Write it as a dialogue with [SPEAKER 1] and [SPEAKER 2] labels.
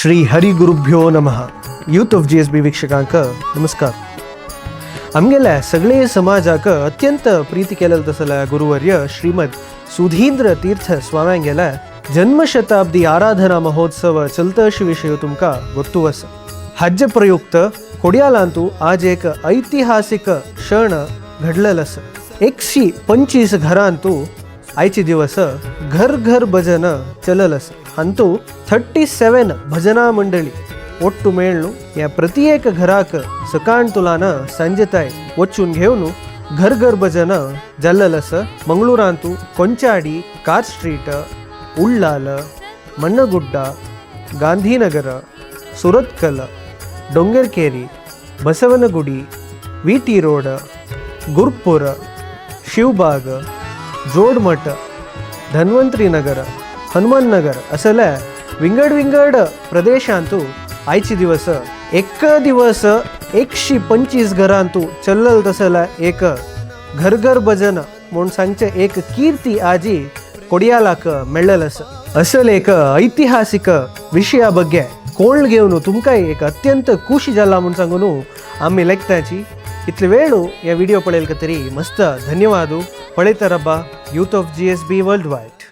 [SPEAKER 1] श्री हरी गुरुभ्यो नमः. Youth of GSB वीक्षकांक नमस्कार. आमगेल्या सगळे समाजाक अत्यंत प्रीती केलेलं तसल्या गुरुवर्य श्रीमद सुधींद्र तीर्थ स्वाम्यांगेल्या जन्मशताब्दी आराधना महोत्सव चलता अशी विषय तुमका गोत्तू आसा. हज प्रयुक्त कोड्यालांतू आज एक ऐतिहासिक क्षण घडलेला आसा. 125 घरांतू आयचे दिवस घर घर भजन चलल आसा. अंतू 37 भजना मंडळी ಒಟ್ಟು ಮೇಳ್ನು या ಪ್ರತಿಯೇಕ घराक सकाळ तुलान ಸಂಜೆತಾय वचून घेवन घर घर भजन जल्ललस. मंगळूरांतू Konchady, car street, Ullal, Mannagudda, Gandhinagar, Surathkal, Dongerkery, Basavanagudi, VT road, Gurpura, Shivbagh, Jodumath, Dhanvantari Nagar, Hanuman Nagar असल्या विंगड प्रदेशांतू आयचे दिवस एक दिवस 125 घरांतू चल्लल तसला एक घर घर भजन म्हणून सांगचे एक कीर्ती आजी कोड्यालाक मेळ्ळल असल एक ऐतिहासिक विषया बग्गे कोण घेवन तुमकां एक अत्यंत खुशी जाला म्हणून सांगून आम्ही लेखताची इतले वेळू या व्हिडिओ पळयलका तरी मस्त धन्यवाद. पळयता रब्बा youth of GSB world wide.